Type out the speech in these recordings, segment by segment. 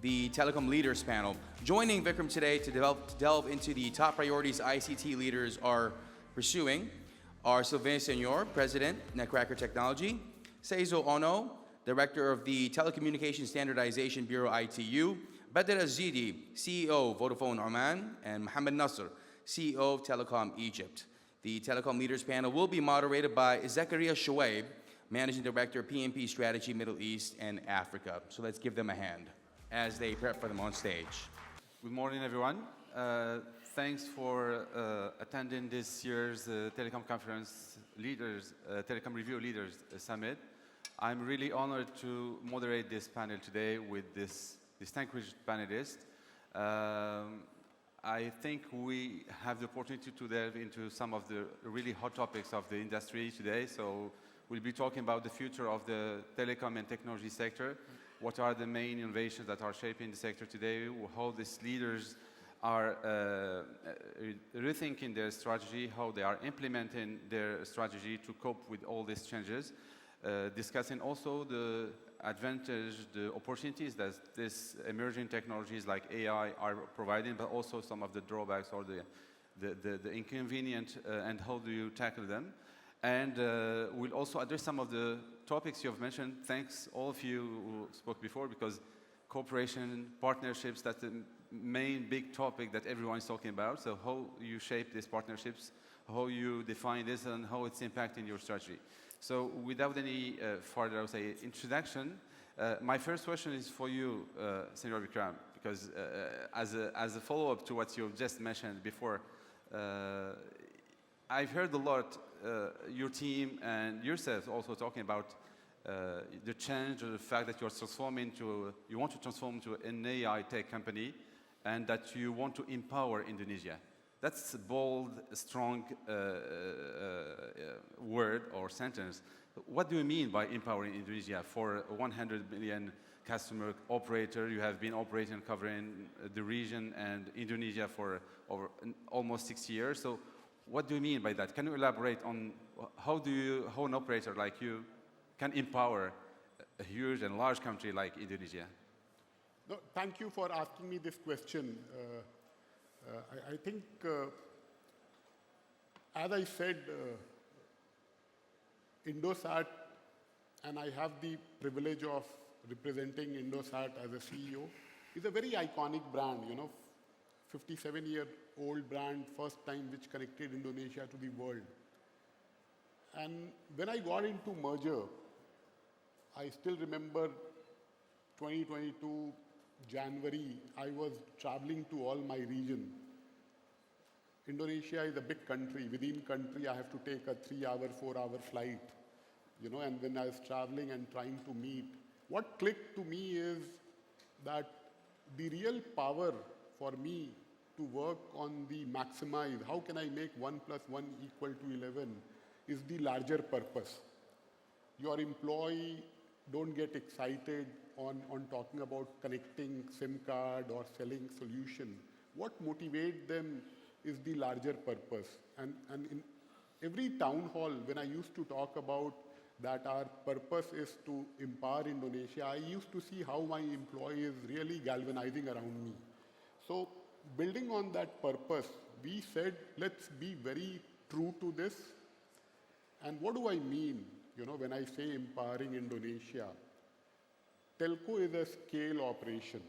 the Telecom Leaders panel. Joining Vikram today to delve into the top priorities ICT leaders are pursuing are Sylvain Senior, President, Netcracker Technology, Seizo Ono, Director of the Telecommunications Standardization Bureau ITU, Badr Azidi, CEO, Vodafone Oman, and Mohammed Nasser, CEO of Telecom Egypt. The Telecom Leaders panel will be moderated by Zakaria Shoaib, Managing Director, PMP Strategy, Middle East and Africa. So let's give them a hand as they prep for them on stage. Good morning, everyone. Thanks for attending this year's Telecom Conference Leaders, Telecom Review Leaders Summit. I'm really honored to moderate this panel today with this distinguished panelists. I think we have the opportunity to delve into some of the really hot topics of the industry today. So we'll be talking about the future of the telecom and technology sector. What are the main innovations that are shaping the sector today? How these leaders are rethinking their strategy, how they are implementing their strategy to cope with all these changes. Discussing also the advantage, the opportunities that these emerging technologies like AI are providing, but also some of the drawbacks or the inconvenient and how do you tackle them. And we'll also address some of the topics you have mentioned. Thanks all of you who spoke before, because cooperation, partnerships, that's the main big topic that everyone is talking about. So how you shape these partnerships, how you define this, and how it's impacting your strategy. So without any further, I would say, introduction, my first question is for you, Senor Vikram, because as a follow-up to what you just mentioned before, I've heard a lot, your team and yourself also talking about the change, or the fact that you want to transform to an AI tech company, and that you want to empower Indonesia. That's a bold, strong word or sentence. What do you mean by empowering Indonesia? For a 100 million customer operator, you have been operating, covering the region and Indonesia for over almost 6 years. So what do you mean by that? Can you elaborate on how an operator like you can empower a huge and large country like Indonesia? No, thank you for asking me this question. I think, as I said, Indosat, and I have the privilege of representing Indosat as a CEO, is a very iconic brand, 57-year-old brand, first time which connected Indonesia to the world. And when I got into merger, I still remember 2022, January, I was traveling to all my region. Indonesia is a big country. Within country, I have to take a 3-hour, 4-hour flight, and when I was traveling and trying to meet, what clicked to me is that the real power for me to work on the maximize, how can I make 1 + 1 = 11, is the larger purpose. Your employee don't get excited on talking about connecting SIM card or selling solution. What motivates them is the larger purpose. And in every town hall, when I used to talk about that our purpose is to empower Indonesia, I used to see how my employees really galvanizing around me. So building on that purpose, we said, let's be very true to this. And what do I mean, when I say empowering Indonesia? Telco is a scale operation,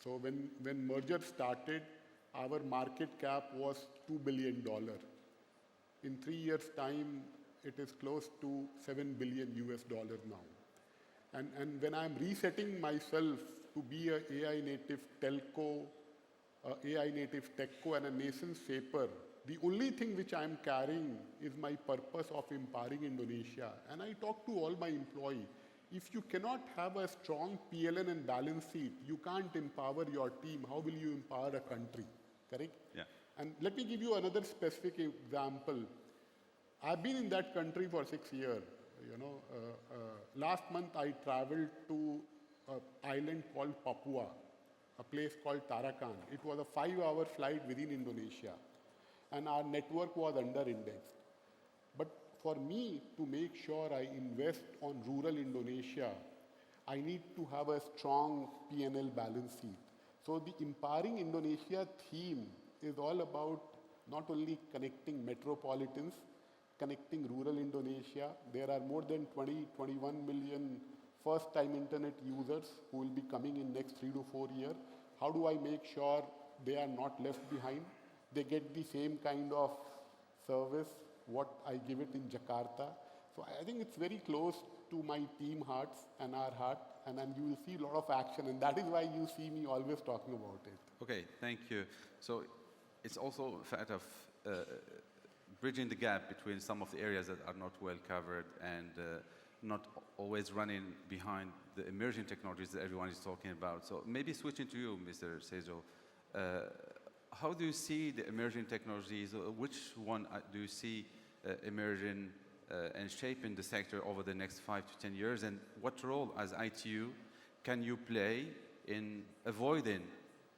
So when merger started, our market cap was $2 billion. In 3 years' time, it is close to $7 billion now. And when I'm resetting myself to be an AI native telco, AI native techco, and a nascent shaper, the only thing which I'm carrying is my purpose of empowering Indonesia. And I talk to all my employees. If you cannot have a strong PLN and balance sheet, you can't empower your team. How will you empower a country? Correct? Yeah. And let me give you another specific example. I've been in that country for 6 years. Last month I traveled to an island called Papua, a place called Tarakan. It was a 5-hour flight within Indonesia, and our network was under-indexed. But for me to make sure I invest on rural Indonesia, I need to have a strong P&L balance sheet. So the Empowering Indonesia theme is all about not only connecting metropolitans, connecting rural Indonesia. There are more than 21 million first-time internet users who will be coming in next 3 to 4 years. How do I make sure they are not left behind? They get the same kind of service what I give it in Jakarta. So I think it's very close to my team hearts and our heart, and then you will see a lot of action, and that is why you see me always talking about it. Okay, thank you. So it's also a fact of bridging the gap between some of the areas that are not well covered and not always running behind the emerging technologies that everyone is talking about. So maybe switching to you, Mr. Seizo, how do you see the emerging technologies? Which one do you see emerging and shaping the sector over the next 5 to 10 years? And what role as ITU can you play in avoiding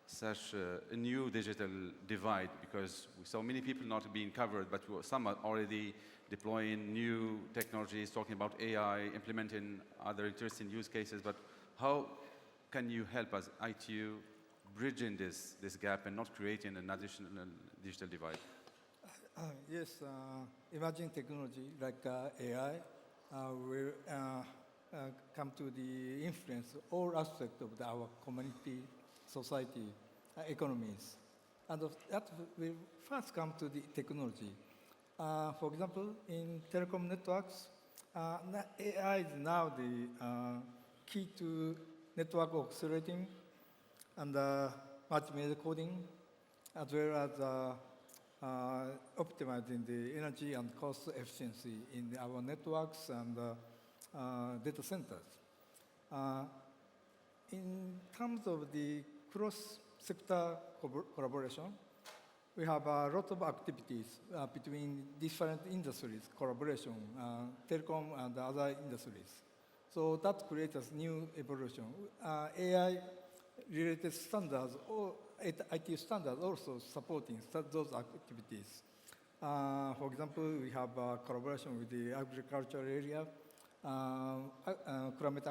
such a new digital divide? Because we saw many people not being covered, but some are already deploying new technologies, talking about AI, implementing other interesting use cases. But how can you help as ITU bridging this gap and not creating an additional digital divide? Yes, emerging technology like AI will come to the influence all aspects of our community, society, economies. And that will first come to the technology. For example, in telecom networks, AI is now the key to network accelerating and multimedia coding, as well as optimizing the energy and cost efficiency in our networks and data centers. In terms of the cross-sector collaboration, we have a lot of activities between different industries, collaboration, telecom and other industries. So that creates a new evolution. AI-related standards, or IT standards also supporting those activities. For example, we have a collaboration with the agriculture area, climate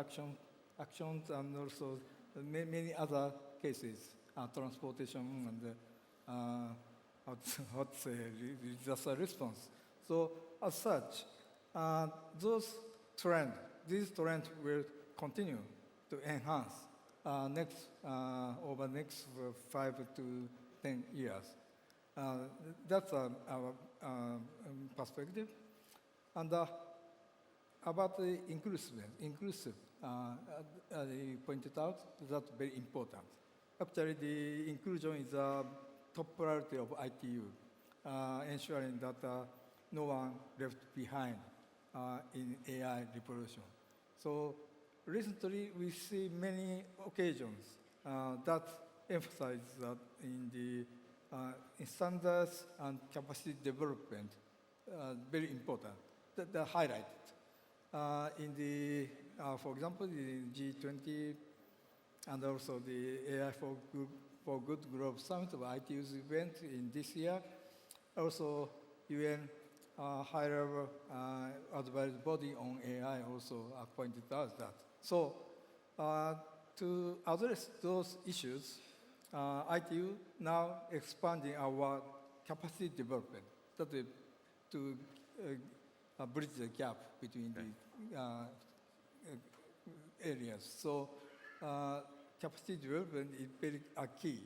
actions, and also many other cases, transportation and how to say, disaster response. So as such, these trends will continue to enhance over next 5 to 10 years. That's our perspective. And about the inclusive, as you pointed out, that's very important. Actually, the inclusion is a top priority of ITU, ensuring that no one left behind in AI revolution. So recently, we see many occasions that emphasize that in standards and capacity development, very important, that highlighted. For example, the G20 and also the AI for Good Global Summit of ITU's event in this year. Also, UN high-level advisory body on AI also pointed out that. So, to address those issues, ITU now expanding our capacity development to bridge the gap between the areas. So, capacity development is very key.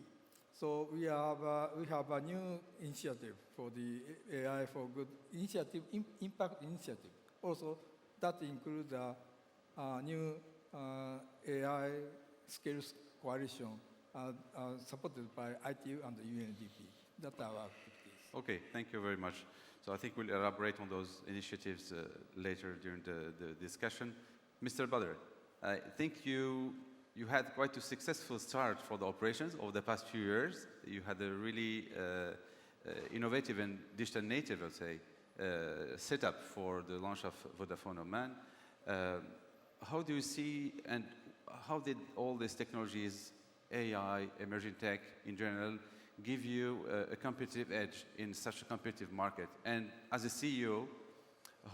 So we have a new initiative for the AI for Good initiative, impact initiative. Also, that includes a new AI skills coalition supported by ITU and the UNDP. That's our activities. Okay, thank you very much. So I think we'll elaborate on those initiatives later during the discussion. Mr. Badr, I think you had quite a successful start for the operations over the past few years. You had a really innovative and digital native, let's say, setup for the launch of Vodafone Oman. How do you see and how did all these technologies, AI, emerging tech in general, give you a competitive edge in such a competitive market? And as a CEO,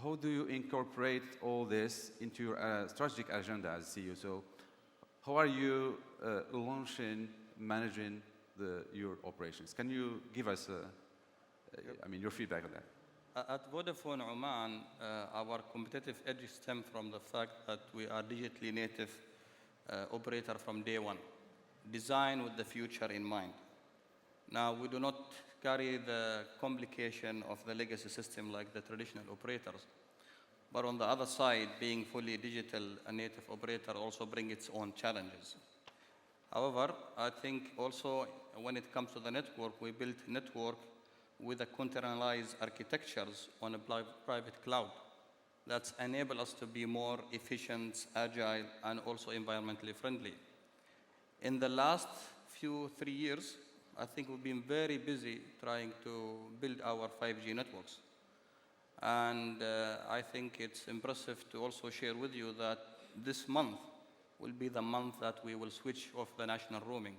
how do you incorporate all this into your strategic agenda as CEO? So how are you launching, managing your operations? Can you give us, your feedback on that? At Vodafone Oman, our competitive edge stems from the fact that we are digitally native operator from day one, designed with the future in mind. Now, we do not carry the complication of the legacy system like the traditional operators. But on the other side, being fully digital and native operator also brings its own challenges. However, I think also when it comes to the network, we built network with a containerized architectures on a private cloud that's enable us to be more efficient, agile, and also environmentally friendly. In the last 3 years, I think we've been very busy trying to build our 5G networks. And I think it's impressive to also share with you that this month will be the month that we will switch off the national roaming.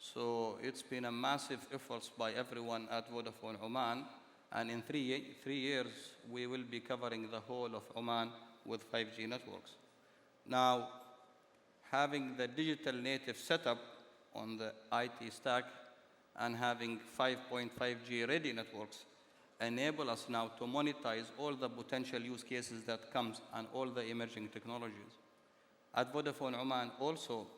So it's been a massive effort by everyone at Vodafone Oman. And in 3 years, we will be covering the whole of Oman with 5G networks. Now, having the digital native setup on the IT stack and having 5.5G ready networks enable us now to monetize all the potential use cases that comes and all the emerging technologies. At Vodafone Oman also,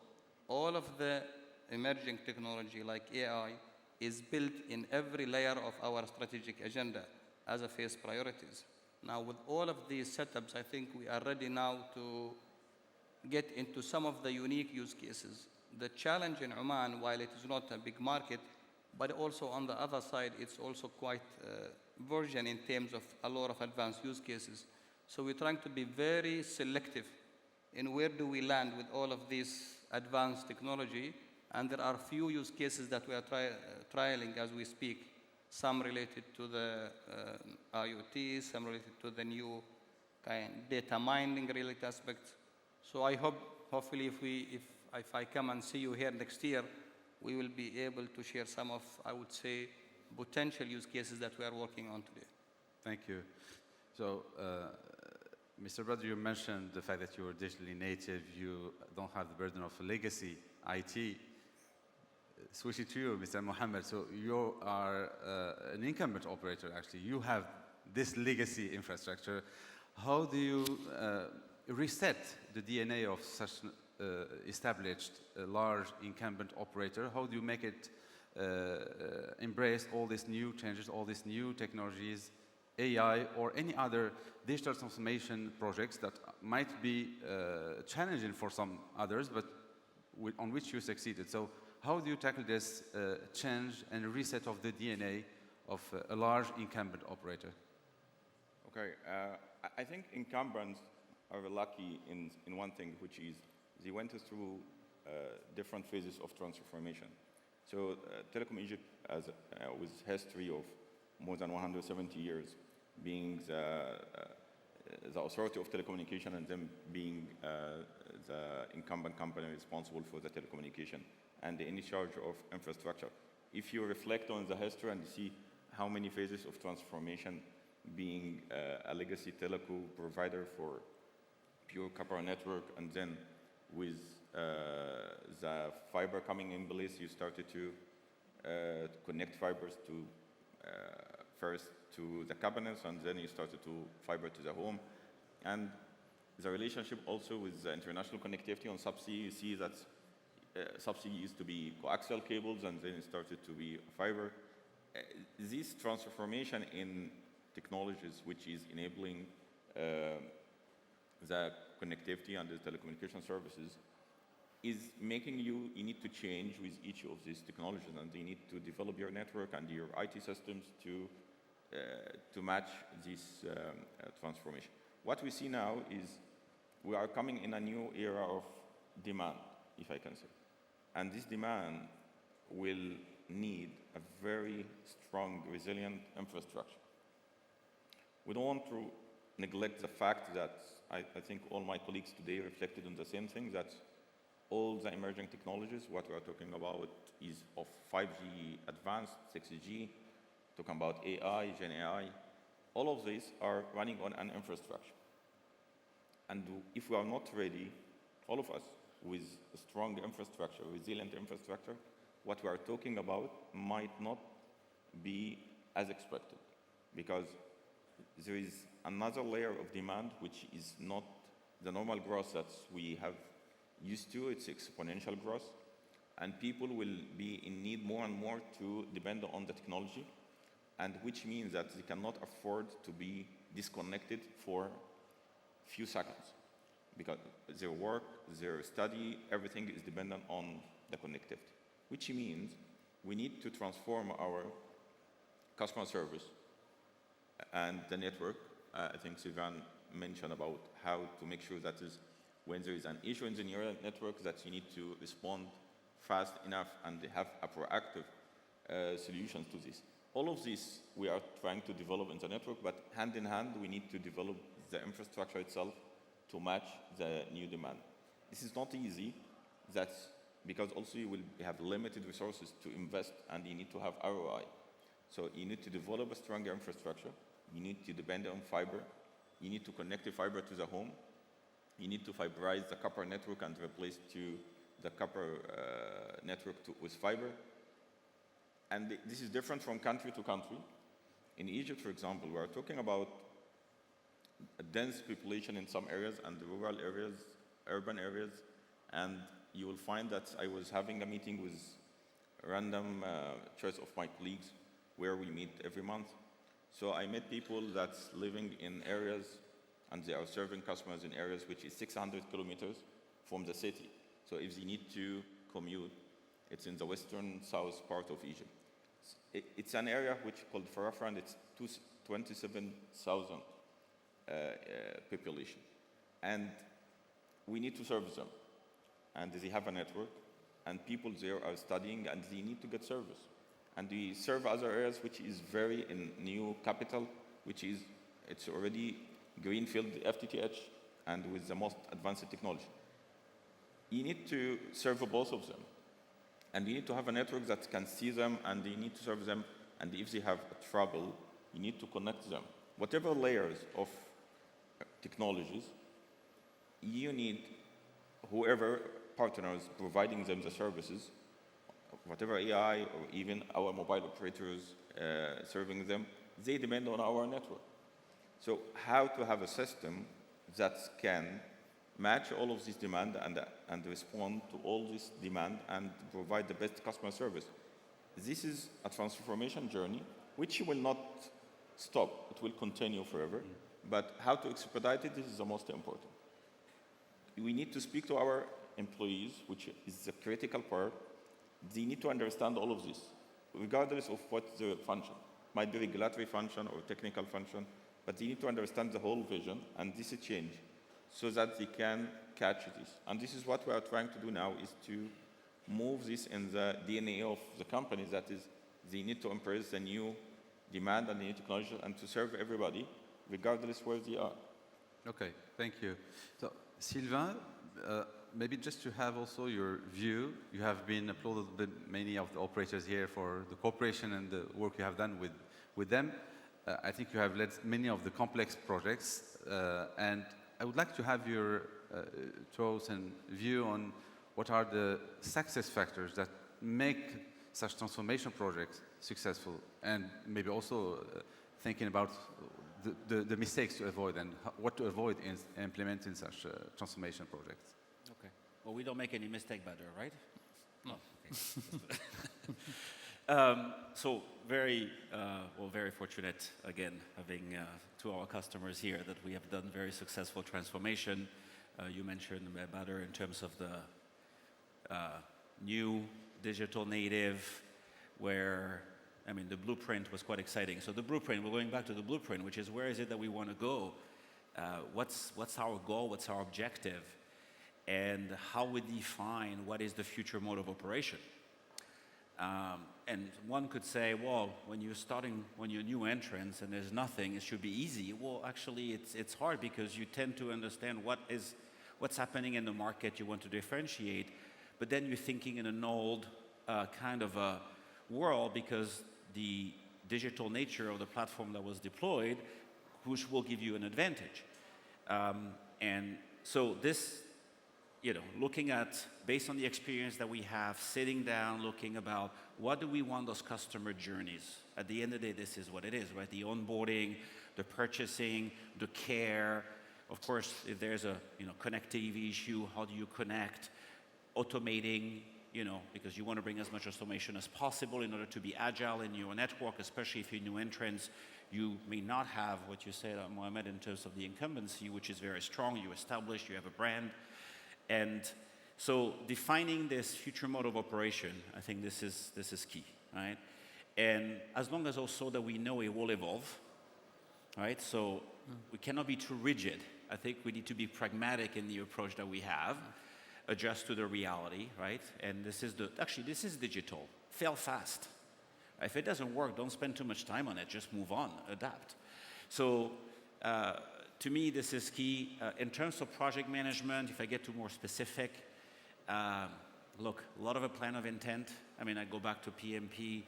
all of the emerging technology like AI is built in every layer of our strategic agenda as a phase priorities. Now with all of these setups, I think we are ready now to get into some of the unique use cases. The challenge in Oman, while it is not a big market, but also on the other side, it's also quite virgin in terms of a lot of advanced use cases. So we're trying to be very selective in where do we land with all of this advanced technology. And there are few use cases that we are trialing as we speak. Some related to the IoT, some related to the new data mining related aspects. So I hope, hopefully, if I come and see you here next year, we will be able to share some of, I would say, potential use cases that we are working on today. Thank you. So, Mr. Brother, you mentioned the fact that you're digitally native, you don't have the burden of legacy IT. Switching to you, Mr. Mohammed, so you are an incumbent operator, actually. You have this legacy infrastructure. How do you reset the DNA of such established large incumbent operator? How do you make it embrace all these new changes, all these new technologies, AI, or any other digital transformation projects that might be challenging for some others, but on which you succeeded? So how do you tackle this change and reset of the DNA of a large incumbent operator? Okay, I think incumbents are lucky in one thing, which is they went through different phases of transformation. So Telecom Egypt, with history of more than 170 years, being the authority of telecommunication and then being the incumbent company responsible for the telecommunication and in charge of infrastructure. If you reflect on the history and see how many phases of transformation being a legacy telco provider for pure copper network, and then with the fiber coming in place, you started to connect fibers to first to the cabinets, and then you started to fiber to the home. And the relationship also with the international connectivity on subsea, you see that subsea used to be coaxial cables, and then it started to be fiber. This transformation in technologies, which is enabling the connectivity and the telecommunication services, is making you need to change with each of these technologies, and you need to develop your network and your IT systems to match this transformation. What we see now is we are coming in a new era of demand, if I can say. And this demand will need a very strong, resilient infrastructure. We don't want to neglect the fact that I think all my colleagues today reflected on the same thing, that all the emerging technologies, what we are talking about is of 5G advanced, 6G, talking about AI, Gen AI, All of these are running on an infrastructure. And if we are not ready, all of us, with a strong infrastructure, resilient infrastructure, what we are talking about might not be as expected, because there is another layer of demand which is not the normal growth that we have used to. It's exponential growth, and people will be in need more and more to depend on the technology, and which means that they cannot afford to be disconnected for few seconds, because their work, their study, everything is dependent on the connectivity, which means we need to transform our customer service and the network. I think Sylvain mentioned about how to make sure that is when there is an issue in the neural network that you need to respond fast enough and have a proactive solution to this. All of this we are trying to develop in the network, but hand in hand we need to develop the infrastructure itself to match the new demand. This is not easy. That's because also you will have limited resources to invest, and you need to have ROI. So you need to develop a stronger infrastructure. You need to depend on fiber. You need to connect the fiber to the home. You need to fiberize the copper network and replace to the copper network with fiber. And this is different from country to country. In Egypt, for example, we are talking about a dense population in some areas and rural areas, urban areas, and you will find that I was having a meeting with a random choice of my colleagues where we meet every month. So I met people that's living in areas, and they are serving customers in areas which is 600 kilometers from the city. So if they need to commute, it's in the western south part of Egypt. It's an area which called Farafra, and it's 27,000 population. And we need to service them. And they have a network, and people there are studying, and they need to get service. And we serve other areas which is very in new capital, which is, it's already greenfield FTTH and with the most advanced technology. You need to serve both of them. And you need to have a network that can see them, and you need to serve them. And if they have trouble, you need to connect them. Whatever layers of technologies, you need whoever partners providing them the services, whatever AI or even our mobile operators serving them, they depend on our network. So how to have a system that can match all of this demand and respond to all this demand and provide the best customer service. This is a transformation journey which will not stop. It will continue forever. But how to expedite it, this is the most important. We need to speak to our employees, which is the critical part. They need to understand all of this, regardless of what the function. Might be regulatory function or technical function, but they need to understand the whole vision, and this is change, so that they can catch this. And this is what we are trying to do now, is to move this in the DNA of the company, that is, they need to embrace the new demand and the new technology and to serve everybody, regardless where they are. Okay, thank you. So, Sylvain, maybe just to have also your view, you have been applauded by many of the operators here for the cooperation and the work you have done with them. I think you have led many of the complex projects, and I would like to have your thoughts and view on what are the success factors that make such transformation projects successful, and maybe also thinking about the mistakes to avoid and what to avoid in implementing such transformation projects. Okay. Well, we don't make any mistake better, right? No. Okay. So very fortunate, again, having to our customers here that we have done very successful transformation. You mentioned better in terms of the new digital native, where, I mean, the blueprint was quite exciting. So the blueprint, we're going back to the blueprint, which is where is it that we want to go? What's our goal? What's our objective? And how we define what is the future mode of operation. And one could say, well, when you're new entrants and there's nothing, it should be easy. Well, actually, it's hard because you tend to understand what's happening in the market. You want to differentiate, but then you're thinking in an old kind of a world, because the digital nature of the platform that was deployed which will give you an advantage. And so this, looking at, based on the experience that we have, sitting down, looking about what do we want those customer journeys. At the end of the day, this is what it is, right? The onboarding, the purchasing, the care. Of course, if there's a connectivity issue, how do you connect? Automating, because you want to bring as much automation as possible in order to be agile in your network, especially if you're new entrants. You may not have what you said, Mohammed, in terms of the incumbency, which is very strong. You establish, you have a brand. And so defining this future mode of operation, I think this is key, right? And as long as also that we know it will evolve, right? So we cannot be too rigid. I think we need to be pragmatic in the approach that we have, adjust to the reality, right? And this is digital. Fail fast. If it doesn't work, don't spend too much time on it. Just move on, adapt. So to me, this is key. In terms of project management, if I get to more specific, look, a lot of a plan of intent. I mean, I go back to PMP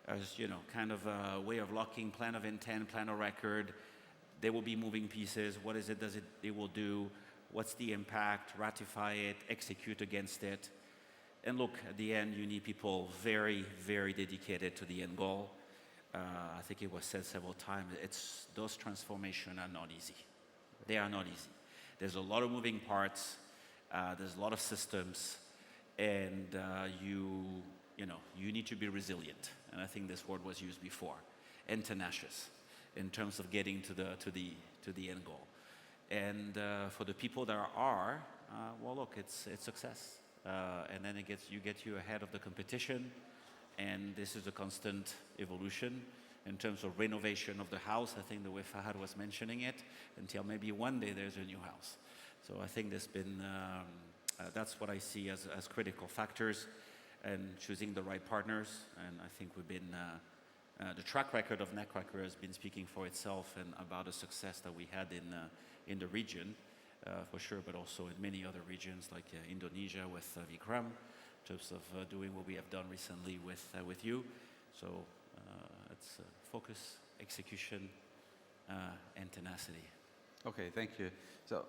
as, kind of a way of locking plan of intent, plan of record. There will be moving pieces. What is it it will do? What's the impact? Ratify it, execute against it. And look, at the end, you need people very, very dedicated to the end goal. I think it was said several times, those transformations are not easy. They are not easy. There's a lot of moving parts. There's a lot of systems. And you need to be resilient. And I think this word was used before. And tenacious in terms of getting to the end goal. And for the people that are, well, look, it's success. And then you get ahead of the competition, and this is a constant evolution in terms of renovation of the house. I think the way Fahad was mentioning it, until maybe one day there's a new house. So I think that's what I see as critical factors, and choosing the right partners. And I think the track record of Netcracker has been speaking for itself and about the success that we had in the region. For sure, but also in many other regions like Indonesia with Vikram, in terms of doing what we have done recently with you. So it's focus, execution, and tenacity. Okay, thank you. So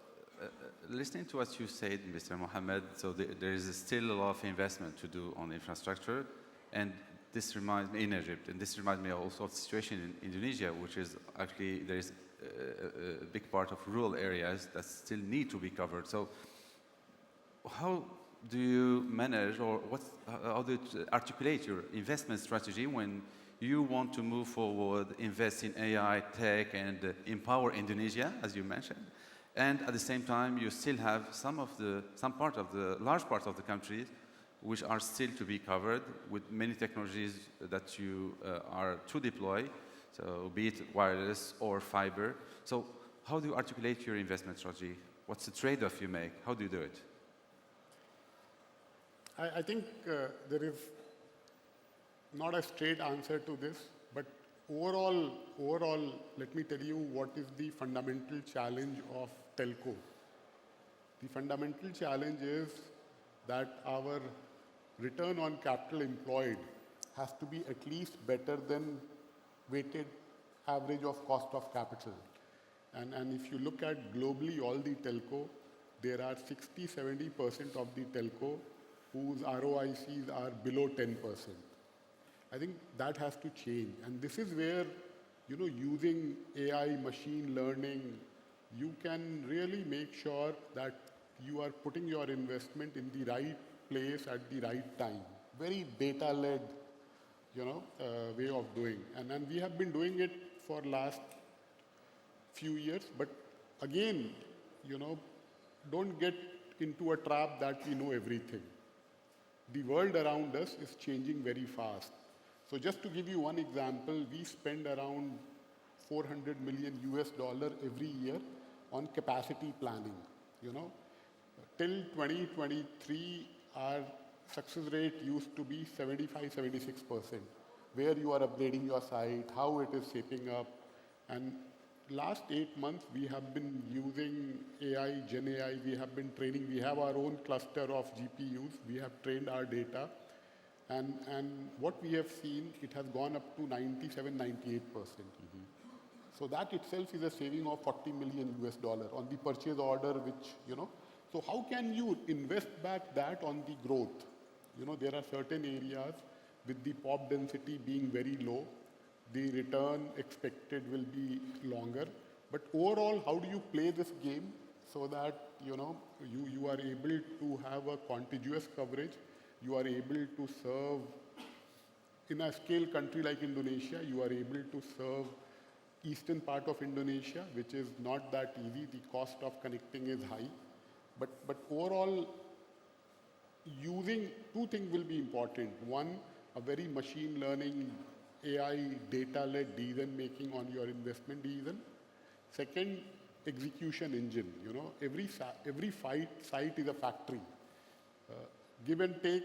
listening to what you said, Mr. Mohammed, so there is still a lot of investment to do on infrastructure, and this reminds me in Egypt, and this reminds me also of the situation in Indonesia, which is actually there is a big part of rural areas that still need to be covered. So how do you manage, or how do you articulate your investment strategy when you want to move forward, invest in AI, tech, and empower Indonesia, as you mentioned, and at the same time you still have large part of the country which are still to be covered with many technologies that you are to deploy, so be it wireless or fiber. So how do you articulate your investment strategy? What's the trade-off you make? How do you do it? I think there is not a straight answer to this, but overall, let me tell you what is the fundamental challenge of telco. The fundamental challenge is that our return on capital employed has to be at least better than weighted average of cost of capital. And if you look at globally all the telco, there are 60-70% of the telco whose ROICs are below 10%. I think that has to change. And this is where, using AI, machine learning, you can really make sure that you are putting your investment in the right place at the right time. Very data-led, way of doing. And we have been doing it for last few years. But again, don't get into a trap that we know everything. The world around us is changing very fast. So just to give you one example, we spend around $400 million every year on capacity planning. Till 2023, our success rate used to be 75-76%, where you are upgrading your site, how it is shaping up. And last 8 months, we have been using AI, Gen AI, we have been training. We have our own cluster of GPUs. We have trained our data. And what we have seen, it has gone up to 97-98%. So that itself is a saving of 40 million US dollar on the purchase order, which, so how can you invest back that on the growth? There are certain areas with the pop density being very low, the return expected will be longer. But overall, how do you play this game so that, you are able to have a contiguous coverage, you are able to serve in a scale country like Indonesia, you are able to serve eastern part of Indonesia, which is not that easy. The cost of connecting is high. But overall, using two things will be important. One, a very machine learning, AI, data-led decision making on your investment decision. Second, execution engine. Every site is a factory. Give and take,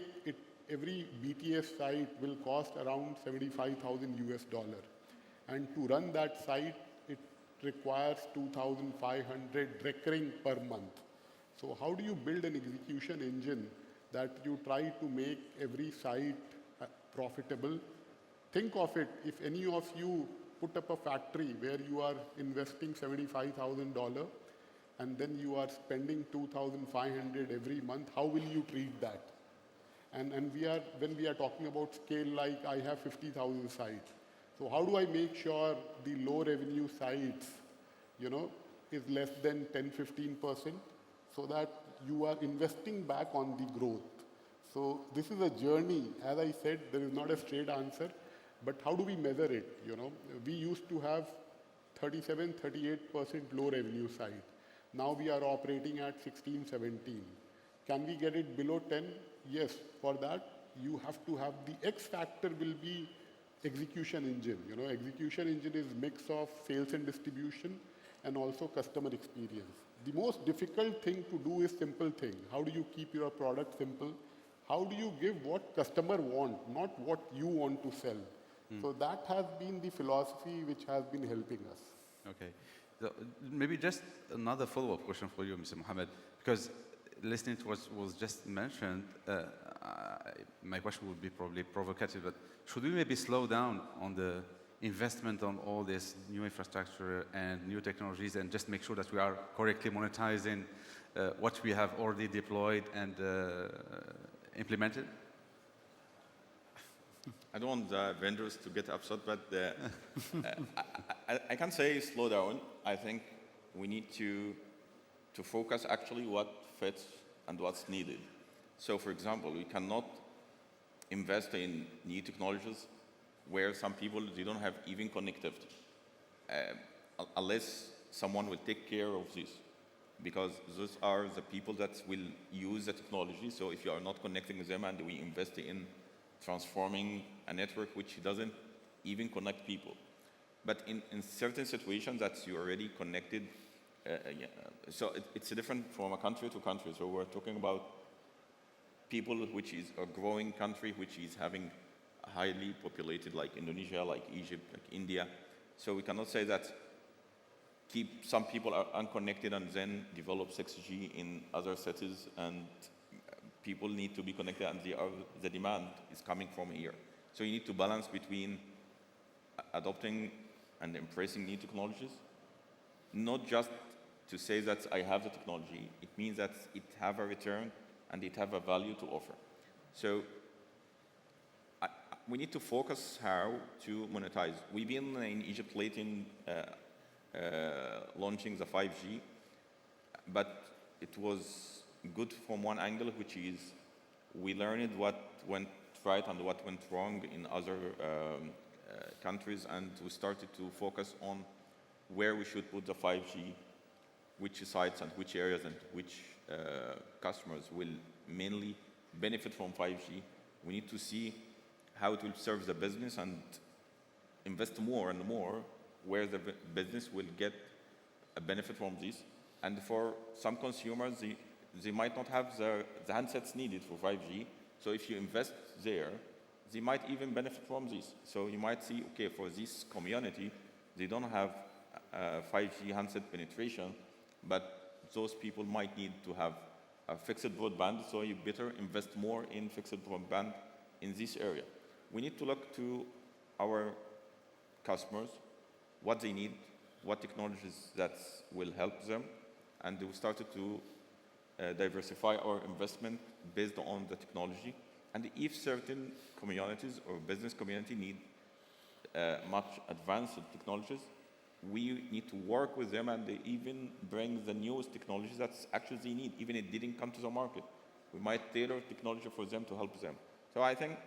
every BTS site will cost around 75,000 US dollar. And to run that site, it requires 2,500 recurring per month. So how do you build an execution engine that you try to make every site profitable? Think of it, if any of you put up a factory where you are investing $75,000 and then you are spending 2,500 every month, how will you treat that? And when we are talking about scale, like I have 50,000 sites. So how do I make sure the low revenue sites, is less than 10-15%, so that you are investing back on the growth? So this is a journey. As I said, there is not a straight answer, but how do we measure it? We used to have 37-38% low revenue site. Now we are operating at 16-17. Can we get it below 10? Yes. For that, you have to have the X factor will be execution engine. Execution engine is mix of sales and distribution and also customer experience. The most difficult thing to do is simple thing. How do you keep your product simple? How do you give what customer want, not what you want to sell? So that has been the philosophy which has been helping us. Okay. So maybe just another follow-up question for you, Mr. Mohammed, because listening to what was just mentioned, my question would be probably provocative, but should we maybe slow down on the investment on all this new infrastructure and new technologies and just make sure that we are correctly monetizing what we have already deployed and implemented? I don't want the vendors to get upset, but I can't say slow down. I think we need to focus actually what fits and what's needed. So, for example, we cannot invest in new technologies where some people, they don't have even connectivity, unless someone will take care of this, because those are the people that will use the technology. So if you are not connecting them and we invest in transforming a network which doesn't even connect people. But in certain situations that you're already connected, so it's different from a country to country. So we're talking about people which is a growing country, which is having highly populated, like Indonesia, like Egypt, like India. So we cannot say that keep some people are unconnected and then develop 6G in other cities, and people need to be connected, and the demand is coming from here. So you need to balance between adopting and embracing new technologies, not just to say that I have the technology. It means that it have a return and it have a value to offer. So we need to focus how to monetize. We've been in Egypt late in launching the 5G, but it was good from one angle, which is we learned what went right and what went wrong in other countries, and we started to focus on where we should put the 5G, which sites and which areas and which customers will mainly benefit from 5G. We need to see how it will serve the business and invest more and more where the business will get a benefit from this. And for some consumers, they might not have the handsets needed for 5G. So if you invest there, they might even benefit from this. So you might see, okay, for this community, they don't have 5G handset penetration, but those people might need to have a fixed broadband, so you better invest more in fixed broadband in this area. We need to look to our customers, what they need, what technologies that will help them, and we started to diversify our investment based on the technology. And if certain communities or business community need much advanced technologies, we need to work with them, and they even bring the newest technologies that actually they need, even it didn't come to the market. We might tailor technology for them to help them. So I think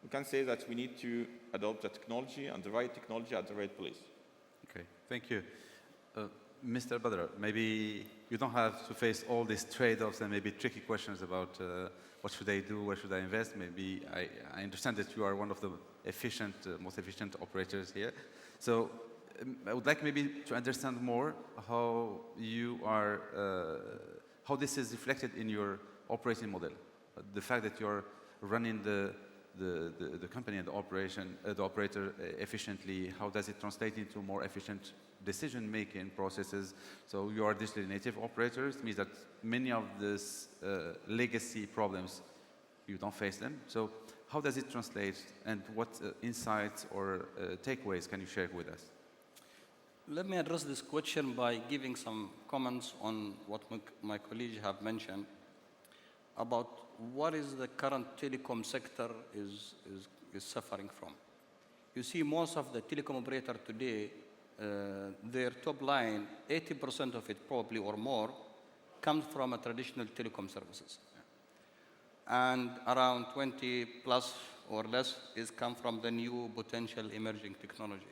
we can say that we need to adopt the technology and the right technology at the right place. Okay, thank you. Mr. Badr, maybe you don't have to face all these trade-offs and maybe tricky questions about what should I do, where should I invest. Maybe I understand that you are one of the most efficient operators here. So I would like maybe to understand more how you are, how this is reflected in your operating model. The fact that you're running the company and the operator efficiently, how does it translate into more efficient decision-making processes? So you are digitally native operators. It means that many of these legacy problems, you don't face them. So how does it translate, and what insights or takeaways can you share with us? Let me address this question by giving some comments on what my colleagues have mentioned about what is the current telecom sector is suffering from. You see, most of the telecom operator today, their top line, 80% of it probably or more, comes from a traditional telecom services. And around 20 plus or less is come from the new potential emerging technology.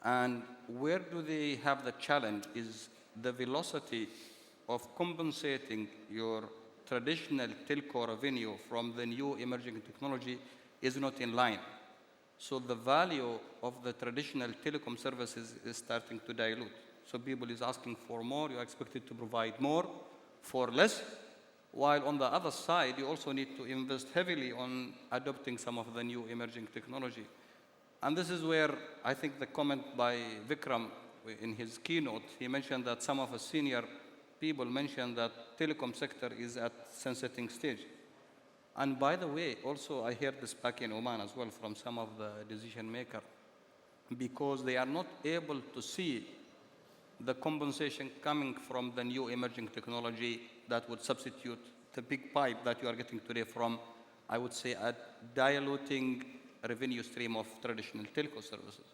And where do they have the challenge is the velocity of compensating your traditional telco revenue from the new emerging technology is not in line. So the value of the traditional telecom services is starting to dilute. So people is asking for more, you're expected to provide more for less, while on the other side, you also need to invest heavily on adopting some of the new emerging technology. And this is where I think the comment by Vikram in his keynote, he mentioned that some of the senior people mentioned that telecom sector is at sunsetting stage. And by the way, also I heard this back in Oman as well from some of the decision makers, because they are not able to see the compensation coming from the new emerging technology that would substitute the big pipe that you are getting today from, I would say, a diluting revenue stream of traditional telco services.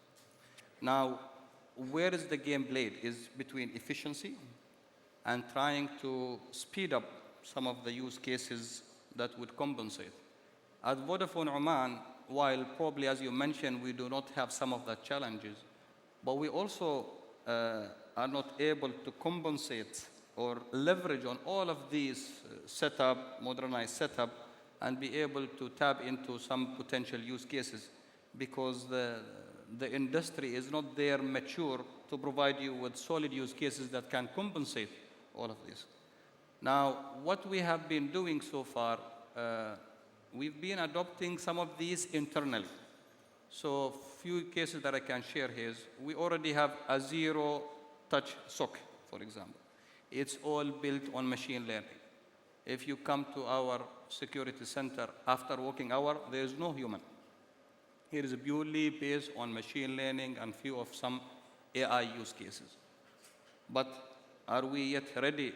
Now, where is the game played is between efficiency and trying to speed up some of the use cases that would compensate. At Vodafone Oman, while probably, as you mentioned, we do not have some of the challenges, but we also are not able to compensate or leverage on all of these modernized setup, and be able to tap into some potential use cases, because the industry is not there mature to provide you with solid use cases that can compensate all of this. Now, what we have been doing so far, we've been adopting some of these internally. So few cases that I can share here is we already have a zero-touch SOC, for example. It's all built on machine learning. If you come to our security center after working hour, there is no human. It is purely based on machine learning and few of some AI use cases. But are we yet ready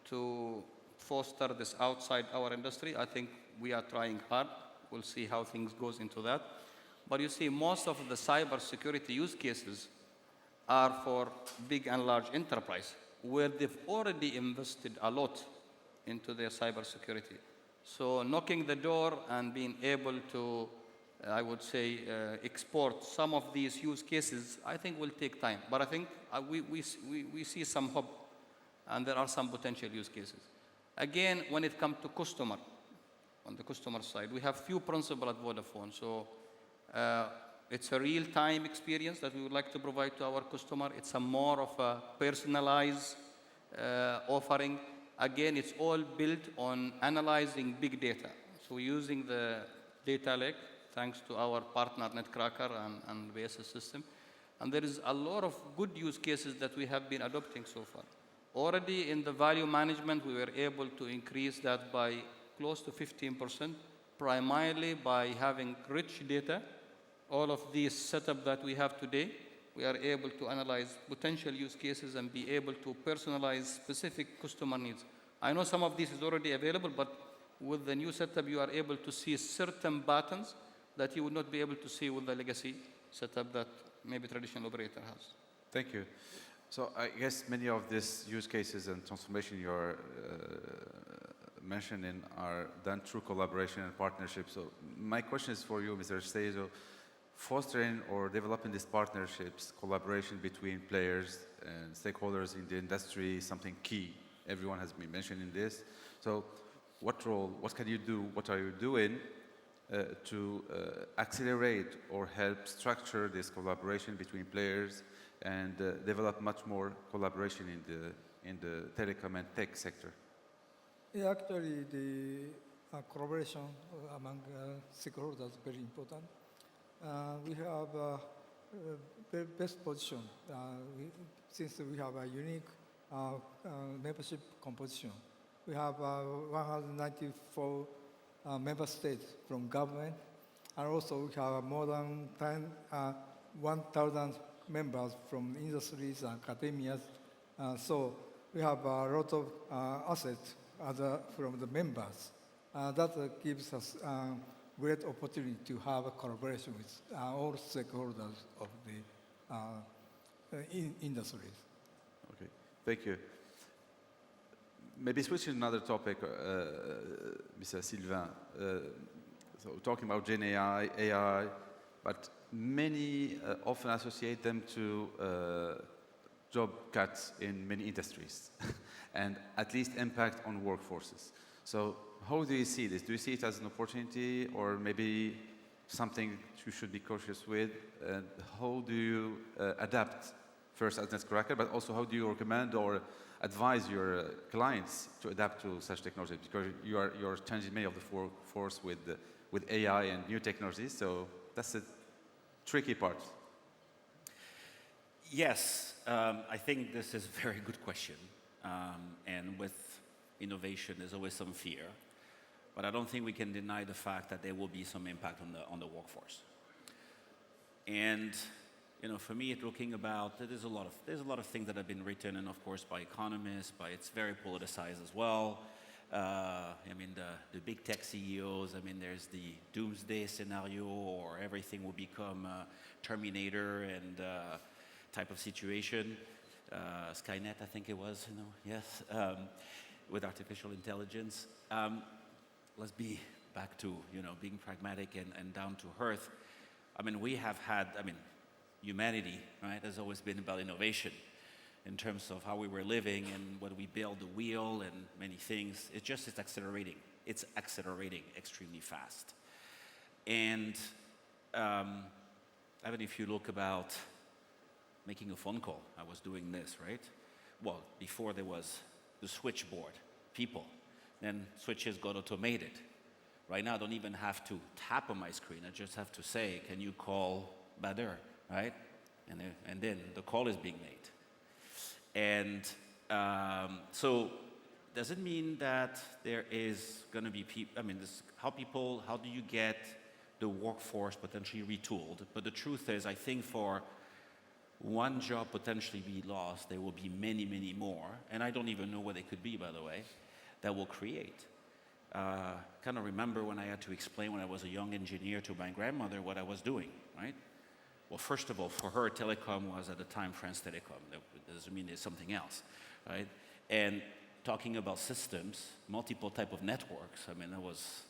to foster this outside our industry? I think we are trying hard. We'll see how things goes into that. But you see, most of the cyber security use cases are for big and large enterprise, where they've already invested a lot into their cyber security. So knocking the door and being able to, I would say, export some of these use cases, I think will take time. But I think we see some hope, and there are some potential use cases. Again, when it comes to customer, on the customer side, we have few principles at Vodafone. So it's a real-time experience that we would like to provide to our customer. It's a more of a personalized offering. Again, it's all built on analyzing big data. So we're using the data lake, thanks to our partner Netcracker and VSS system. And there is a lot of good use cases that we have been adopting so far. Already in the value management, we were able to increase that by close to 15%, primarily by having rich data. All of these setup that we have today we are able to analyze potential use cases and be able to personalize specific customer needs. I know some of this is already available, but with the new setup, you are able to see certain patterns that you would not be able to see with the legacy setup that maybe traditional operator has. Thank you. So I guess many of these use cases and transformation you're mentioning are done through collaboration and partnership. So my question is for you, Mr. Seizo, fostering or developing these partnerships, collaboration between players and stakeholders in the industry is something key. Everyone has been mentioning this. So what role, what can you do, what are you doing to accelerate or help structure this collaboration between players and develop much more collaboration in the telecom and tech sector? Yeah, actually, the collaboration among stakeholders is very important. We have the best position since we have a unique membership composition. We have 194 member states from government, and also we have more than 1,000 members from industries and academias. So we have a lot of assets from the members. That gives us great opportunity to have a collaboration with all stakeholders of the industries. Okay, thank you. Maybe switching another topic, Mr. Sylvain. So talking about Gen AI, but many often associate them to job cuts in many industries and at least impact on workforces. So how do you see this? Do you see it as an opportunity or maybe something you should be cautious with? And how do you adapt first as Netcracker, but also how do you recommend or advise your clients to adapt to such technologies? Because you're changing many of the workforce with AI and new technologies, so that's the tricky part. Yes, I think this is a very good question. And with innovation, there's always some fear. But I don't think we can deny the fact that there will be some impact on the workforce. And you know, for me, looking about, there's a lot of things that have been written, and of course by economists, but it's very politicized as well. I mean, the big tech CEOs. I mean, there's the doomsday scenario, or everything will become Terminator and type of situation. Skynet, I think it was. You know, yes, with artificial intelligence. Let's be back to being pragmatic and down to earth. I mean, we have had. I mean, humanity, right, has always been about innovation in terms of how we were living and what we build the wheel and many things. It's accelerating. It's accelerating extremely fast. And even if you look about making a phone call, I was doing this, right? Well, before there was the switchboard, people. Then switches got automated. Right now, I don't even have to tap on my screen. I just have to say, can you call Bader? Right? And then the call is being made. And so does it mean that there is going to be people, I mean, how do you get the workforce potentially retooled? But the truth is, I think for one job potentially be lost, there will be many, many more. And I don't even know what they could be, by the way, that will create. Kind of remember when I had to explain when I was a young engineer to my grandmother what I was doing, right? Well, first of all, for her, telecom was at the time France Telecom. That doesn't mean there's something else, right? And talking about systems, multiple type of networks, I mean, that was...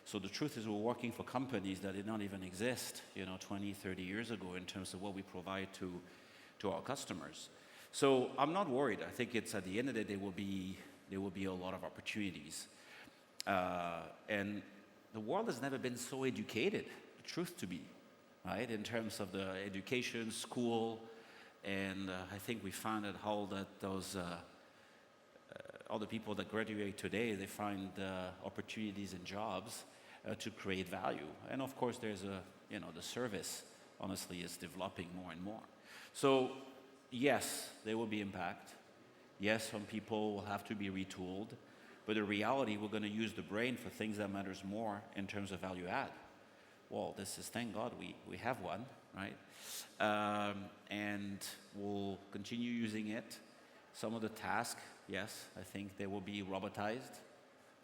So the truth is we're working for companies that did not even exist, 20, 30 years ago in terms of what we provide to our customers. So I'm not worried. I think it's at the end of the day, there will be a lot of opportunities. And the world has never been so educated, the truth to be. Right, in terms of the education, school, and I think we found out how that all the people that graduate today, they find opportunities and jobs to create value. And of course, there's the service, honestly, is developing more and more. So yes, there will be impact. Yes, some people will have to be retooled, but the reality, we're going to use the brain for things that matters more in terms of value add. well, this is, thank God, we have one, right? And we'll continue using it. Some of the tasks, yes, I think they will be robotized.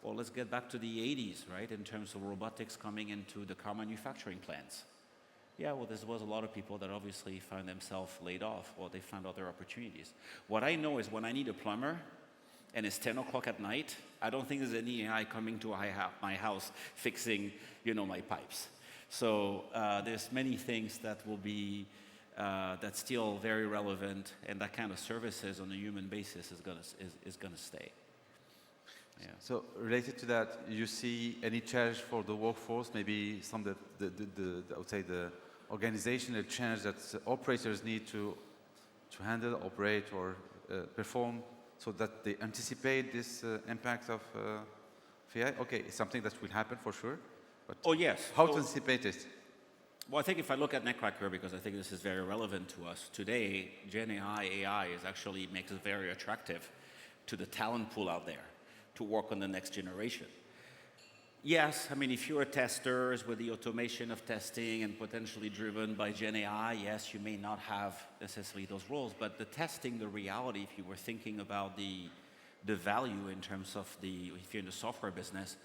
Well, let's get back to the 80s, right, in terms of robotics coming into the car manufacturing plants. Yeah, well, there was a lot of people that obviously found themselves laid off, or they found other opportunities. What I know is when I need a plumber, and it's 10 o'clock at night, I don't think there's any AI coming to my house fixing, my pipes. So there's many things that will be, that's still very relevant, and that kind of services on a human basis is gonna stay. Yeah. So related to that, you see any challenge for the workforce? Maybe some of I would say the organizational change that operators need to handle, operate, or perform, so that they anticipate this impact of AI? Okay, it's something that will happen for sure. But oh yes. How to anticipate it? Well, I think if I look at Netcracker, because I think this is very relevant to us today, Gen AI is actually makes it very attractive to the talent pool out there to work on the next generation. Yes, I mean, if you're testers with the automation of testing and potentially driven by Gen AI, yes, you may not have necessarily those roles, but the testing, the reality, if you were thinking about the value in terms of if you're in the software business,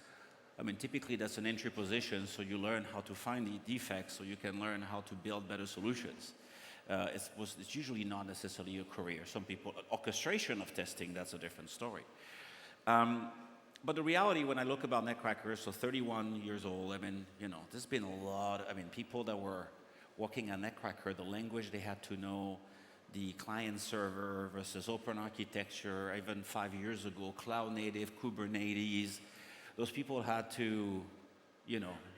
I mean, typically that's an entry position, so you learn how to find the defects, so you can learn how to build better solutions. It's usually not necessarily a career. Some people, orchestration of testing, that's a different story. But the reality when I look about Netcracker, so 31 years old, I mean, there's been a lot, people that were working on Netcracker, the language they had to know, the client server versus open architecture, even 5 years ago, cloud native, Kubernetes, those people had to,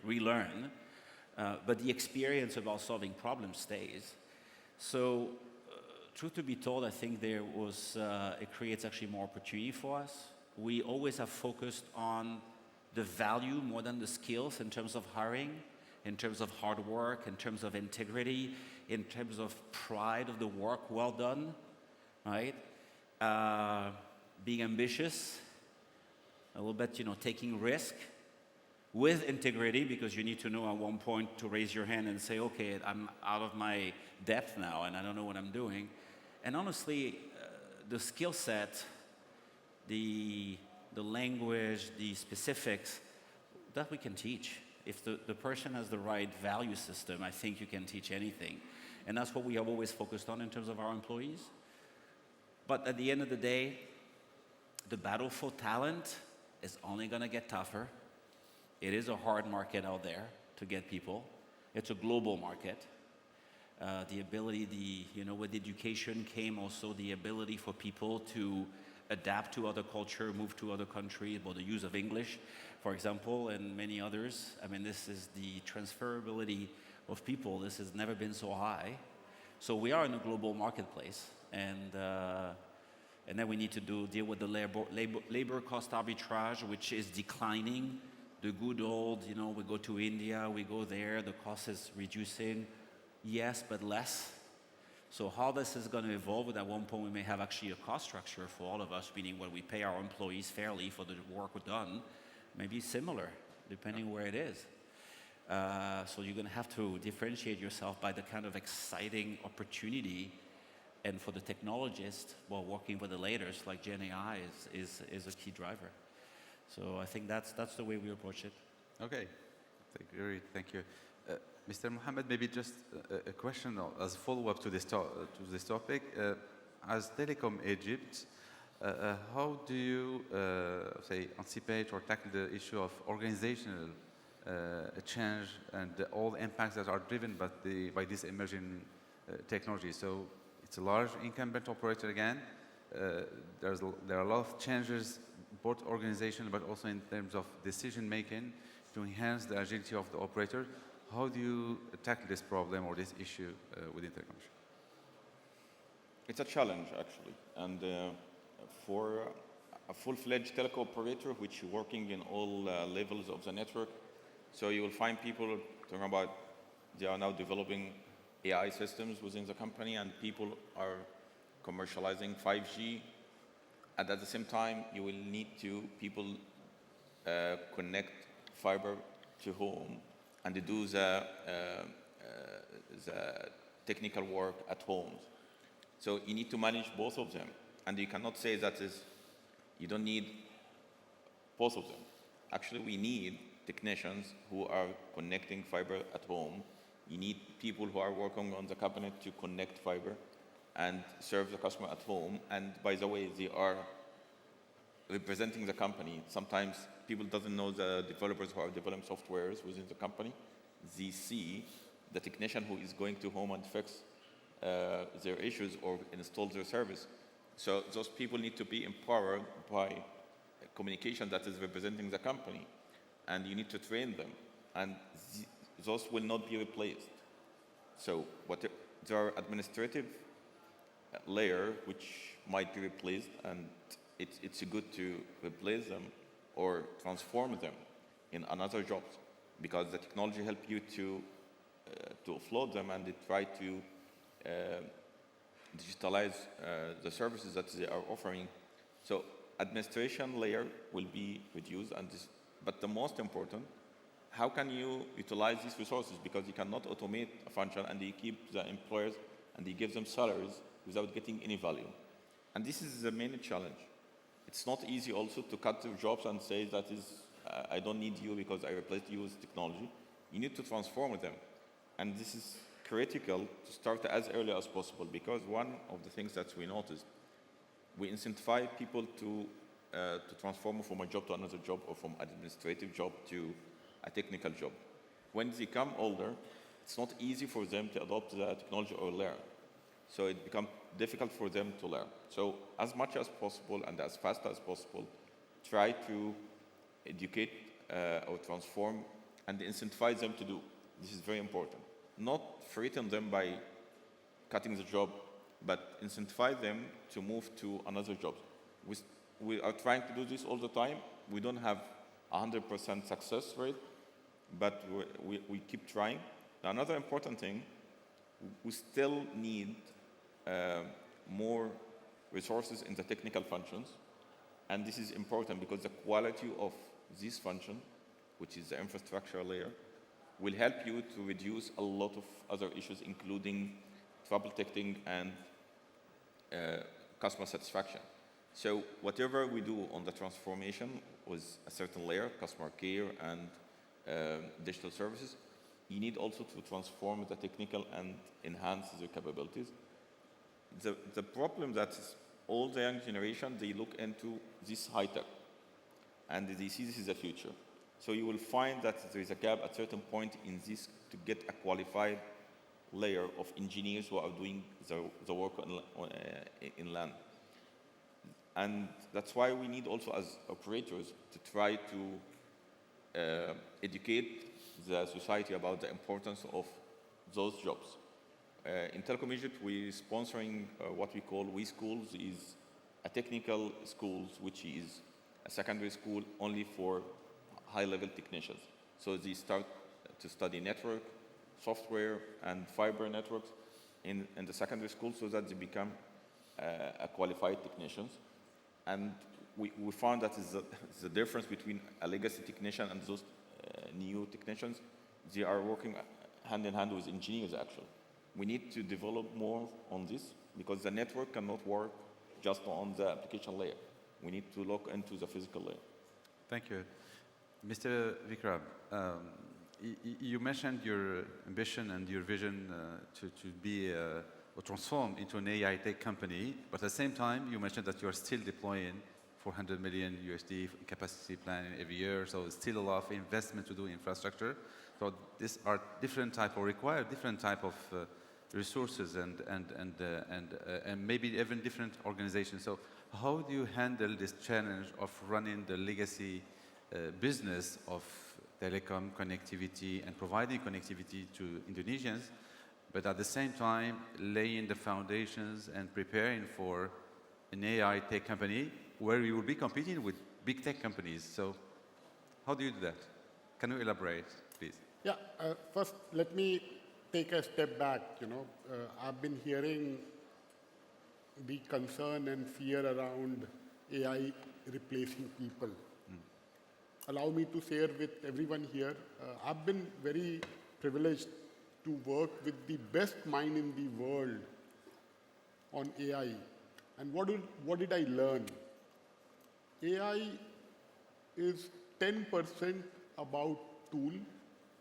relearn, but the experience about solving problems stays. So, truth to be told, I think it creates actually more opportunity for us. We always have focused on the value more than the skills in terms of hiring, in terms of hard work, in terms of integrity, in terms of pride of the work well done, right? Being ambitious, a little bit, taking risk with integrity, because you need to know at one point to raise your hand and say, okay, I'm out of my depth now and I don't know what I'm doing. And honestly, the skill set, the language, the specifics, that we can teach. If the person has the right value system, I think you can teach anything. And that's what we have always focused on in terms of our employees. But at the end of the day, the battle for talent is only going to get tougher. It is a hard market out there to get people. It's a global market. The ability, with education came also the ability for people to adapt to other culture, move to other countries, about the use of English, for example, and many others. I mean, this is the transferability of people. This has never been so high. So we are in a global marketplace, and then we need to deal with the labor cost arbitrage, which is declining. The good old, we go to India, we go there, the cost is reducing. Yes, but less. So how this is going to evolve, at one point we may have actually a cost structure for all of us, meaning when we pay our employees fairly for the work we've done, maybe similar, depending where it is. So you're going to have to differentiate yourself by the kind of exciting opportunity, and for the technologist, while working with the leaders like Gen AI is a key driver. So I think that's the way we approach it. Okay, thank you. Mr. Mohammed, maybe just a question as a follow-up to this topic. As Telecom Egypt, how do you anticipate or tackle the issue of organizational change and all the impacts that are driven by this emerging technology? So it's a large incumbent operator again. There are a lot of changes, both organizational but also in terms of decision making, to enhance the agility of the operator. How do you tackle this problem or this issue within Telecom? It's a challenge, actually. And for a full-fledged telco operator, which is working in all levels of the network, so you will find people talking about they are now developing AI systems within the company, and people are commercializing 5G. And at the same time, you will need people connect fiber to home and they do the technical work at home. So you need to manage both of them. And you cannot say that you don't need both of them. Actually, we need technicians who are connecting fiber at home. You need people who are working on the cabinet to connect fiber and serve the customer at home. And by the way, they are representing the company. Sometimes people doesn't know the developers who are developing softwares within the company. They see the technician who is going to home and fix their issues or install their service. So those people need to be empowered by communication that is representing the company, and you need to train them, and those will not be replaced. So there are administrative layer which might be replaced, and it's good to replace them or transform them in another jobs, because the technology help you to offload them, and they try to digitalize the services that they are offering. So administration layer will be reduced, but the most important, how can you utilize these resources? Because you cannot automate a function and you keep the employers and you give them salaries without getting any value. And this is the main challenge. It's not easy also to cut their jobs and say that I don't need you because I replaced you with technology. You need to transform them. And this is critical to start as early as possible, because one of the things that we noticed, we incentivize people to transform from a job to another job, or from administrative job to a technical job. When they become older, it's not easy for them to adopt the technology or learn. So it becomes difficult for them to learn. So as much as possible and as fast as possible, try to educate or transform and incentivize them to do. This is very important. Not threaten them by cutting the job, but incentivize them to move to another job. We are trying to do this all the time. We don't have 100% success rate, but we keep trying. Another important thing, we still need more resources in the technical functions. And this is important because the quality of this function, which is the infrastructure layer, will help you to reduce a lot of other issues, including trouble detecting and customer satisfaction. So whatever we do on the transformation with a certain layer, customer care and digital services, you need also to transform the technical and enhance the capabilities. The problem that is all the young generation, they look into this high tech and they see this is the future. So you will find that there is a gap at a certain point in this to get a qualified layer of engineers who are doing the work in land. And that's why we need also as operators to try to educate the society about the importance of those jobs. In Telecom Egypt, we're sponsoring what we call We Schools, is a technical schools, which is a secondary school only for high-level technicians. So they start to study network, software, and fiber networks in the secondary school so that they become a qualified technicians. And we found that is the difference between a legacy technician and those new technicians. They are working hand in hand with engineers, actually. We need to develop more on this because the network cannot work just on the application layer. We need to look into the physical layer. Thank you. Mr. Vikram, you mentioned your ambition and your vision to be or transform into an AI tech company, but at the same time, you mentioned that you are still deploying $400 million USD capacity plan every year, so it's still a lot of investment to do in infrastructure. So these are different type or require different type of resources and maybe even different organizations. So how do you handle this challenge of running the legacy business of telecom connectivity and providing connectivity to Indonesians, but at the same time laying the foundations and preparing for an AI tech company where you will be competing with big tech companies? So how do you do that? Can you elaborate, please? Yeah, first let me take a step back. I've been hearing the concern and fear around AI replacing people. allow me to share with everyone here, I've been very privileged to work with the best mind in the world on AI. And what did I learn? AI is 10% about tool,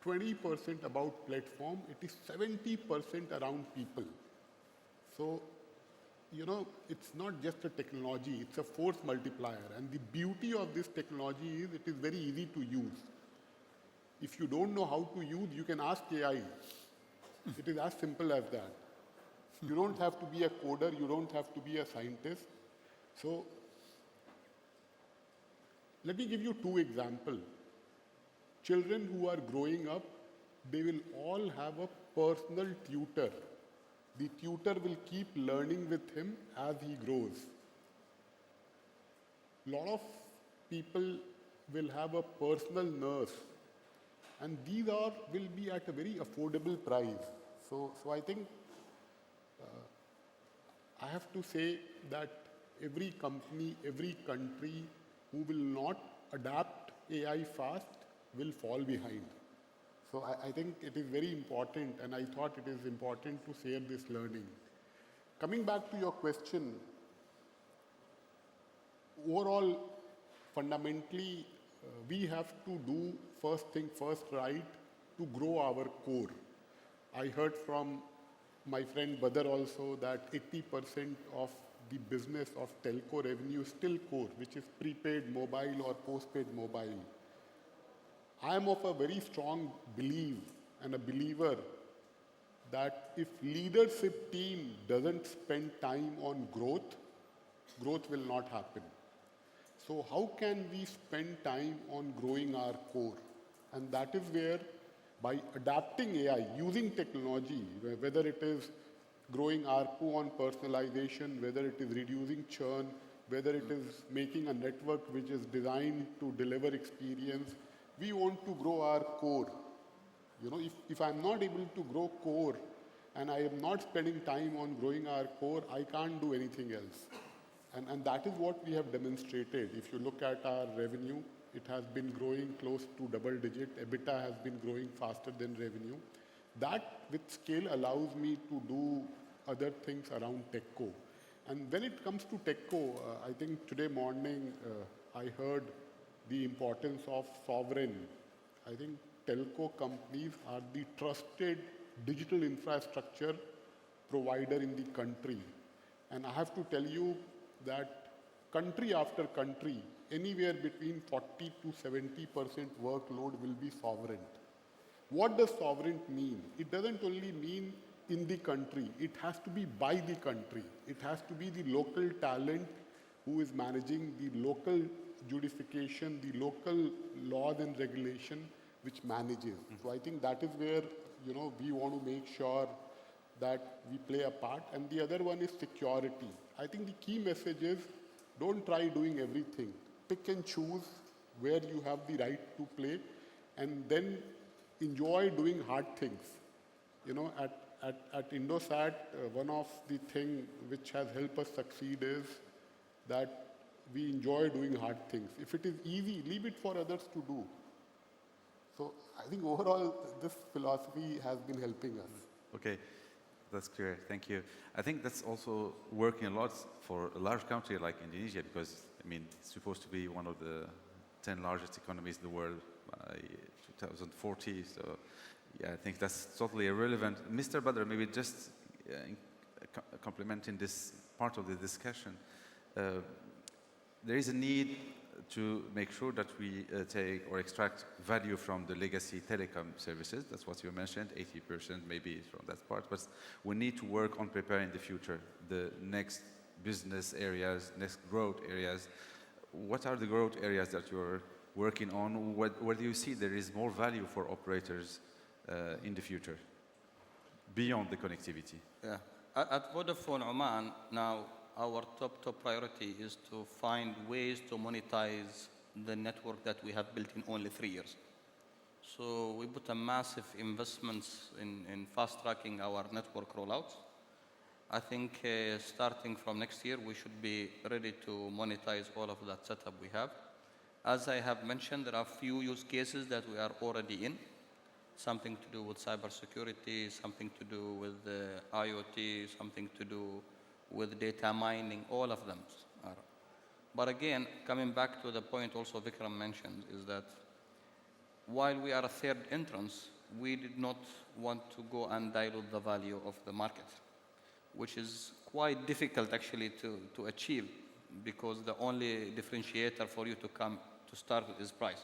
20% about platform, it is 70% around people. So, it's not just a technology, it's a force multiplier. And the beauty of this technology is it is very easy to use. If you don't know how to use, you can ask AI. It is as simple as that. You don't have to be a coder, you don't have to be a scientist. So, let me give you 2 examples. Children who are growing up, they will all have a personal tutor. The tutor will keep learning with him as he grows. A lot of people will have a personal nurse, and these will be at a very affordable price. So I think I have to say that every company, every country who will not adapt AI fast will fall behind. So I think it is very important, and I thought it is important to share this learning. Coming back to your question, overall, fundamentally, we have to do first thing first right to grow our core. I heard from my friend Badar also that 80% of the business of telco revenue is still core, which is prepaid mobile or postpaid mobile. I am of a very strong belief and a believer that if leadership team doesn't spend time on growth, growth will not happen. So how can we spend time on growing our core? And that is where, by adapting AI, using technology, whether it is growing ARPU on personalization, whether it is reducing churn, whether it is making a network which is designed to deliver experience, we want to grow our core. If I'm not able to grow core and I am not spending time on growing our core, I can't do anything else. And that is what we have demonstrated. If you look at our revenue, it has been growing close to double digit. EBITDA has been growing faster than revenue. That with scale allows me to do other things around TechCo. And when it comes to TechCo, I think today morning I heard the importance of sovereign. I think telco companies are the trusted digital infrastructure provider in the country. And I have to tell you that country after country, anywhere between 40 to 70% workload will be sovereign. What does sovereign mean? It doesn't only mean in the country, it has to be by the country. It has to be the local talent who is managing the local judification, the local laws and regulation which manages. So I think that is where we want to make sure that we play a part. And the other one is security. I think the key message is don't try doing everything. Pick and choose where you have the right to play, and then enjoy doing hard things. At Indosat, one of the things which has helped us succeed is that we enjoy doing hard things. If it is easy, leave it for others to do. So I think overall, this philosophy has been helping us. Okay, that's clear. Thank you. I think that's also working a lot for a large country like Indonesia, because it's supposed to be one of the 10 largest economies in the world by 2040. So yeah, I think that's totally irrelevant. Mr. Badr, maybe just complementing this part of the discussion. There is a need to make sure that we take or extract value from the legacy telecom services. That's what you mentioned, 80% maybe from that part. But we need to work on preparing the future, the next business areas, next growth areas. What are the growth areas that you're working on? Where do you see there is more value for operators in the future, beyond the connectivity? Yeah. At Vodafone Oman, now our top priority is to find ways to monetize the network that we have built in only 3 years. So we put a massive investments in fast-tracking our network rollouts. I think starting from next year, we should be ready to monetize all of that setup we have. As I have mentioned, there are few use cases that we are already in. Something to do with cybersecurity, something to do with IoT, something to do with data mining, all of them are. But again, coming back to the point also Vikram mentioned, is that while we are a third entrance, we did not want to go and dilute the value of the market, which is quite difficult actually to achieve, because the only differentiator for you to come to start with is price.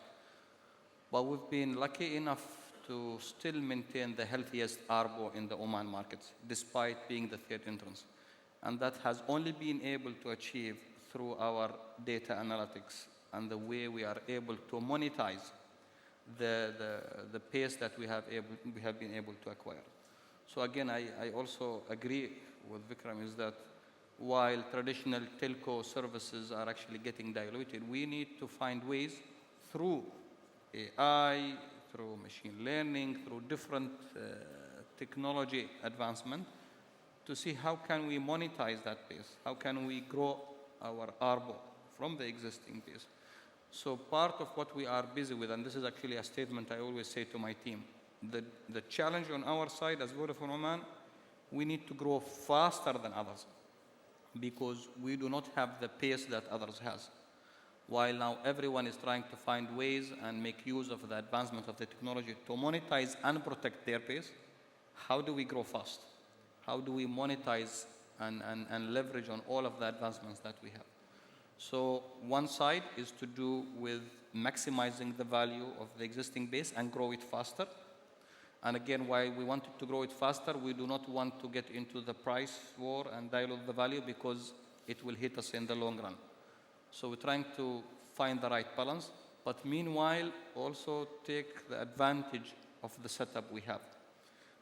But we've been lucky enough to still maintain the healthiest ARPU in the Oman markets, despite being the third entrance. And that has only been able to achieve through our data analytics and the way we are able to monetize the pace that we have been able to acquire. So again, I also agree with Vikram, is that while traditional telco services are actually getting diluted, we need to find ways through AI, through machine learning, through different technology advancement, to see how can we monetize that base, how can we grow our ARPU from the existing base. So part of what we are busy with, and this is actually a statement I always say to my team, the challenge on our side as Vodafone Oman, we need to grow faster than others, because we do not have the pace that others has. While now everyone is trying to find ways and make use of the advancement of the technology to monetize and protect their pace, how do we grow fast? How do we monetize and leverage on all of the advancements that we have? So one side is to do with maximizing the value of the existing base and grow it faster. And again, why we wanted to grow it faster, we do not want to get into the price war and dilute the value, because it will hit us in the long run. So we're trying to find the right balance, but meanwhile also take the advantage of the setup we have.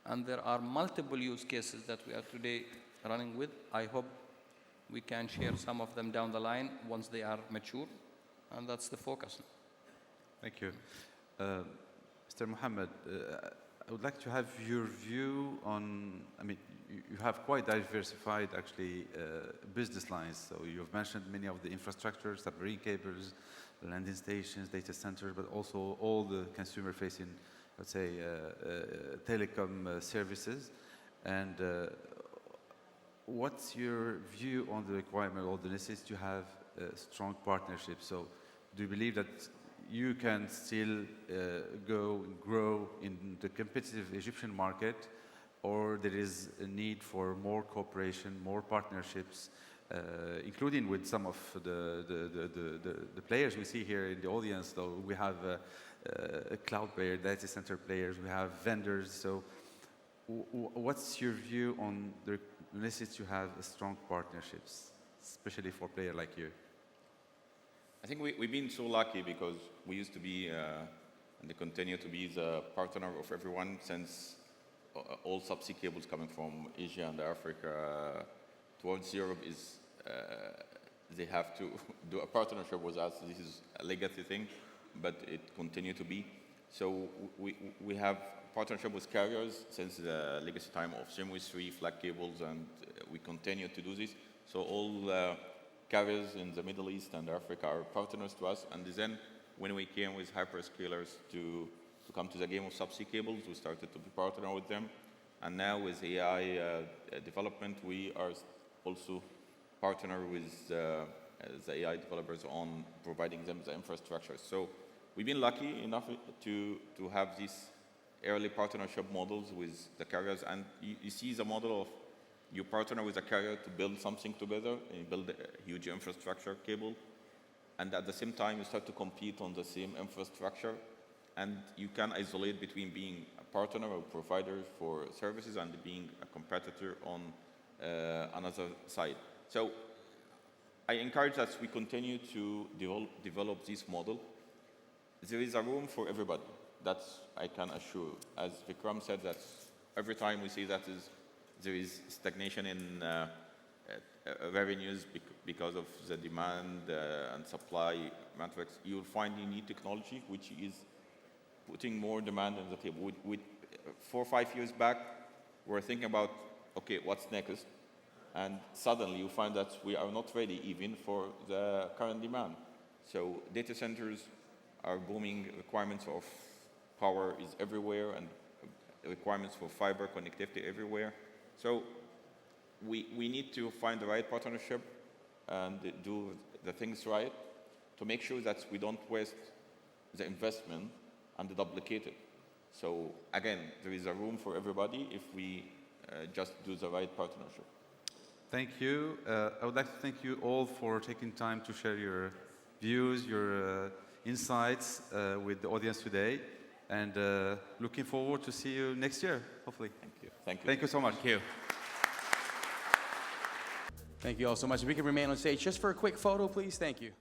And there are multiple use cases that we are today running with. I hope we can share some of them down the line once they are mature, and that's the focus. Thank you. Mr. Mohammed, I would like to have your view on, I mean, you have quite diversified, actually, business lines. So you've mentioned many of the infrastructure, submarine cables, landing stations, data centers, but also all the consumer-facing, let's say, telecom services. And what's your view on the requirement or the necessity to have strong partnerships? So do you believe that you can still go and grow in the competitive Egyptian market, or there is a need for more cooperation, more partnerships, including with some of the players we see here in the audience? So we have cloud player, data center players, we have vendors. So what's your view on the necessity to have strong partnerships, especially for a player like you? I think we've been so lucky, because we used to be, and they continue to be, the partner of everyone, since all subsea cables coming from Asia and Africa towards Europe is, they have to do a partnership with us. This is a legacy thing, but it continue to be. So we have partnership with carriers since the legacy time of Simway 3 flag cables, and we continue to do this. So all carriers in the Middle East and Africa are partners to us. And then when we came with hyperscalers to come to the game of subsea cables, we started to be partner with them. And now with AI development, we are also partner with the AI developers on providing them the infrastructure. So we've been lucky enough to have these early partnership models with the carriers. And you see the model of you partner with a carrier to build something together, and you build a huge infrastructure cable. And at the same time, you start to compete on the same infrastructure. And you can isolate between being a partner or provider for services and being a competitor on another side. So I encourage that we continue to develop this model. There is a room for everybody. That's, I can assure. As Vikram said, that every time we see that there is stagnation in revenues because of the demand and supply matrix, you'll find you need technology which is putting more demand on the table. With 4 or 5 years back, we're thinking about, okay, what's next? And suddenly you find that we are not ready even for the current demand. So data centers are booming, requirements of power is everywhere, and requirements for fiber connectivity everywhere. So we need to find the right partnership and do the things right to make sure that we don't waste the investment and duplicate it. So again, there is a room for everybody if we just do the right partnership. Thank you. I would like to thank you all for taking time to share your views, your insights with the audience today, and looking forward to see you next year, hopefully. Thank you. Thank you. Thank you so much. Thank you. Thank you all so much. If we can remain on stage just for a quick photo, please. Thank you.